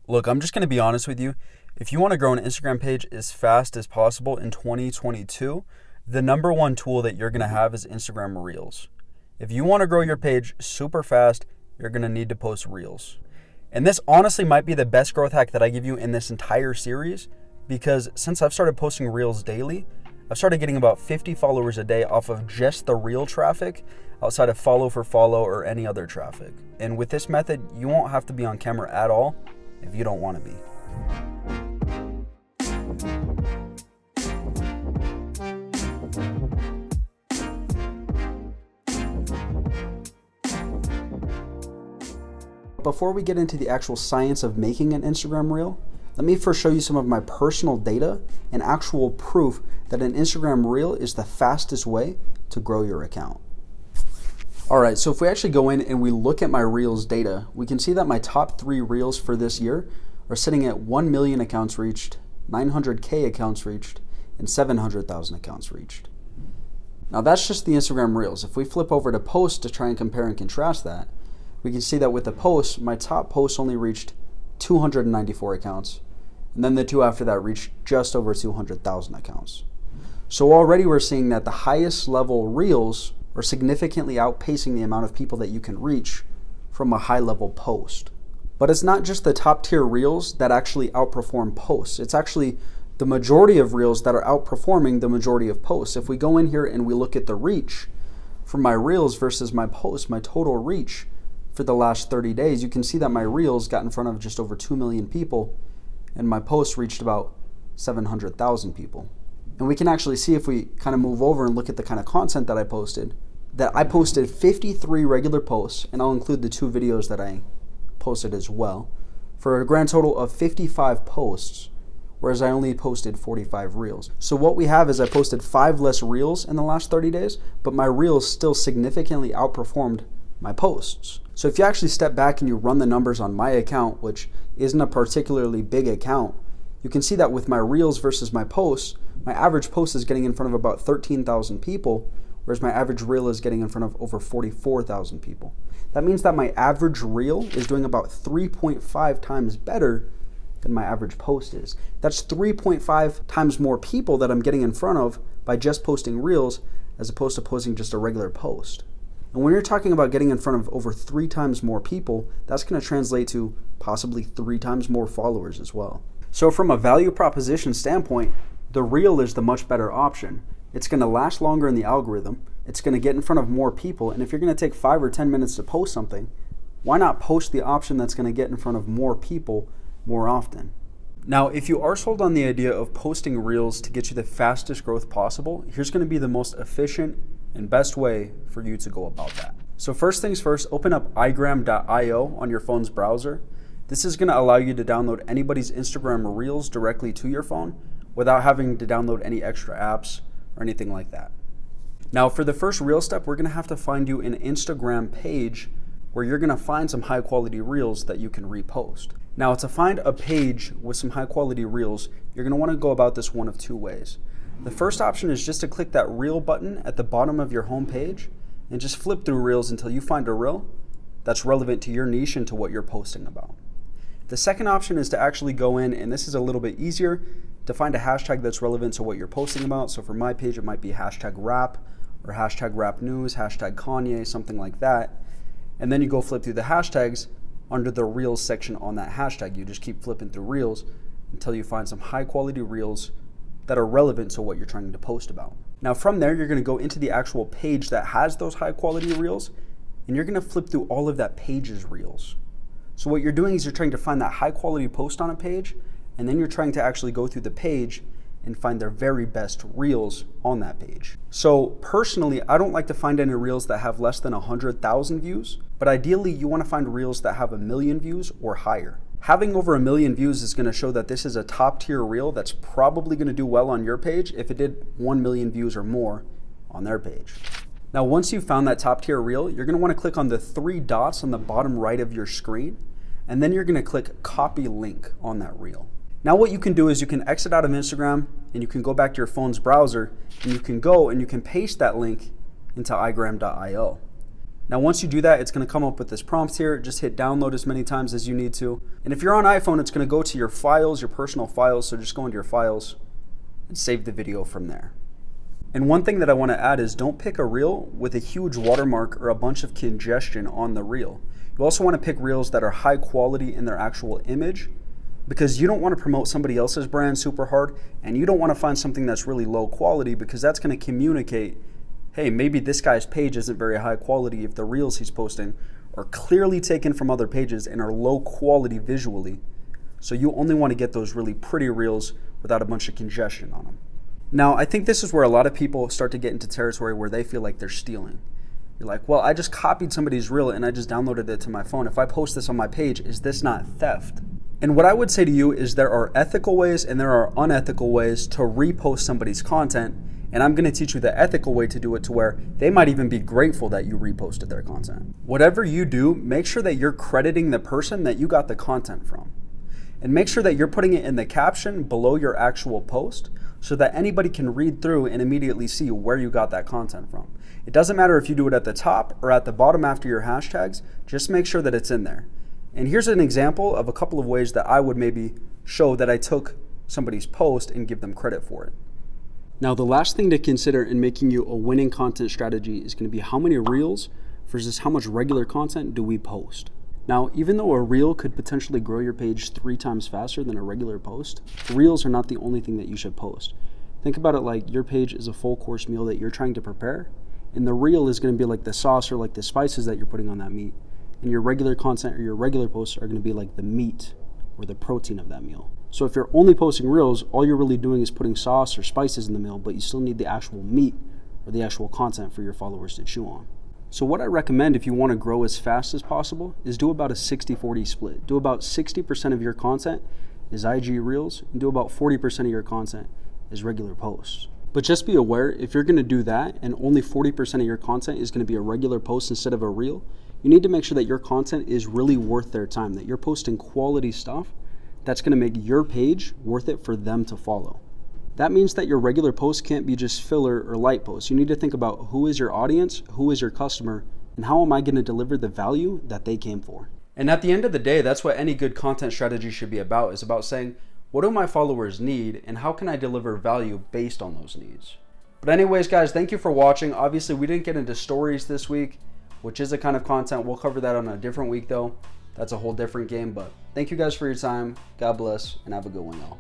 Look, I'm just going to be honest with you. If you want to grow an Instagram page as fast as possible in 2022, the number one tool that you're going to have is Instagram Reels. If you want to grow your page super fast, you're going to need to post Reels. And this honestly might be the best growth hack that I give you in this entire series, because since I've started posting Reels daily, I've started getting about 50 followers a day off of just the Reel traffic outside of follow for follow or any other traffic. And with this method, you won't have to be on camera at all if you don't want to be. Before we get into the actual science of making an Instagram Reel, let me first show you some of my personal data and actual proof that an Instagram Reel is the fastest way to grow your account. Alright, so if we actually go in and we look at my Reels data, we can see that my top 3 Reels for this year are sitting at 1 million accounts reached, 900K accounts reached, and 700,000 accounts reached. Now that's just the Instagram Reels. If we flip over to posts to try and compare and contrast that, we can see that with the posts, my top post only reached 294 accounts, and then the two after that reached just over 200,000 accounts. So already we're seeing that the highest level Reels are significantly outpacing the amount of people that you can reach from a high level post. But it's not just the top tier Reels that actually outperform posts. It's actually the majority of Reels that are outperforming the majority of posts. If we go in here and we look at the reach for my Reels versus my posts, my total reach for the last 30 days, you can see that my Reels got in front of just over 2 million people and my posts reached about 700,000 people. And we can actually see, if we kind of move over and look at the kind of content that I posted 53 regular posts, and I'll include the 2 videos that I posted as well, for a grand total of 55 posts, whereas I only posted 45 Reels. So what we have is I posted 5 less Reels in the last 30 days, but my Reels still significantly outperformed my posts. So if you actually step back and you run the numbers on my account, which isn't a particularly big account, you can see that with my Reels versus my posts, my average post is getting in front of about 13,000 people, whereas my average Reel is getting in front of over 44,000 people. That means that my average Reel is doing about 3.5 times better than my average post is. That's 3.5 times more people that I'm getting in front of by just posting Reels as opposed to posting just a regular post. And when you're talking about getting in front of over 3 times more people, that's going to translate to possibly 3 times more followers as well. So from a value proposition standpoint, the Reel is the much better option. It's going to last longer in the algorithm. It's going to get in front of more people. And if you're going to take 5 or 10 minutes to post something, why not post the option that's going to get in front of more people more often? Now, if you are sold on the idea of posting Reels to get you the fastest growth possible, here's going to be the most efficient and best way for you to go about that. So first things first, open up igram.io on your phone's browser. This is going to allow you to download anybody's Instagram Reels directly to your phone without having to download any extra apps or anything like that. Now for the first Reel step, we're going to have to find you an Instagram page where you're going to find some high quality Reels that you can repost. Now to find a page with some high quality Reels, you're going to want to go about this one of 2 ways. The first option is just to click that Reel button at the bottom of your home page and just flip through Reels until you find a Reel that's relevant to your niche and to what you're posting about. The second option is to actually go in, and this is a little bit easier, to find a hashtag that's relevant to what you're posting about. So for my page, it might be hashtag rap or hashtag rap news, hashtag Kanye, something like that. And then you go flip through the hashtags under the Reels section on that hashtag. You just keep flipping through Reels until you find some high quality Reels that are relevant to what you're trying to post about. Now from there, you're going to go into the actual page that has those high quality Reels, and you're going to flip through all of that page's Reels. So what you're doing is you're trying to find that high quality post on a page, and then you're trying to actually go through the page and find their very best Reels on that page. So personally, I don't like to find any Reels that have less than 100,000 views, but ideally you want to find Reels that have 1 million views or higher. Having over 1 million views is going to show that this is a top tier Reel that's probably going to do well on your page if it did 1 million views or more on their page. Now once you've found that top tier Reel, you're going to want to click on the 3 dots on the bottom right of your screen, and then you're going to click copy link on that Reel. Now what you can do is you can exit out of Instagram and you can go back to your phone's browser, and you can go and you can paste that link into igram.io. Now, once you do that, it's going to come up with this prompt here. Just hit download as many times as you need to. And if you're on iPhone, it's going to go to your files, your personal files. So just go into your files and save the video from there. And one thing that I want to add is don't pick a reel with a huge watermark or a bunch of congestion on the reel. You also want to pick reels that are high quality in their actual image, because you don't want to promote somebody else's brand super hard, and you don't want to find something that's really low quality, because that's going to communicate, hey, maybe this guy's page isn't very high quality if the reels he's posting are clearly taken from other pages and are low quality visually. So you only want to get those really pretty reels without a bunch of congestion on them. Now, I think this is where a lot of people start to get into territory where they feel like they're stealing. You're like, well, I just copied somebody's reel and I just downloaded it to my phone. If I post this on my page, is this not theft? And what I would say to you is there are ethical ways and there are unethical ways to repost somebody's content. And I'm going to teach you the ethical way to do it to where they might even be grateful that you reposted their content. Whatever you do, make sure that you're crediting the person that you got the content from. And make sure that you're putting it in the caption below your actual post so that anybody can read through and immediately see where you got that content from. It doesn't matter if you do it at the top or at the bottom after your hashtags, just make sure that it's in there. And here's an example of a couple of ways that I would maybe show that I took somebody's post and give them credit for it. Now, the last thing to consider in making you a winning content strategy is going to be how many reels versus how much regular content do we post. Now, even though a reel could potentially grow your page 3 times faster than a regular post, reels are not the only thing that you should post. Think about it like your page is a full course meal that you're trying to prepare, and the reel is going to be like the sauce or like the spices that you're putting on that meat, and your regular content or your regular posts are going to be like the meat or the protein of that meal. So if you're only posting reels, all you're really doing is putting sauce or spices in the meal, but you still need the actual meat or the actual content for your followers to chew on. So what I recommend if you want to grow as fast as possible is do about a 60-40 split. Do about 60% of your content is IG Reels and do about 40% of your content is regular posts. But just be aware, if you're going to do that and only 40% of your content is going to be a regular post instead of a reel, you need to make sure that your content is really worth their time, that you're posting quality stuff that's going to make your page worth it for them to follow. That means that your regular posts can't be just filler or light posts. You need to think about who is your audience, who is your customer, and how am I going to deliver the value that they came for. And at the end of the day, that's what any good content strategy should be about, is about saying, what do my followers need and how can I deliver value based on those needs? But anyways, guys, thank you for watching. Obviously, we didn't get into stories this week, which is a kind of content. We'll cover that on a different week though. That's a whole different game, but thank you guys for your time. God bless and have a good one, y'all.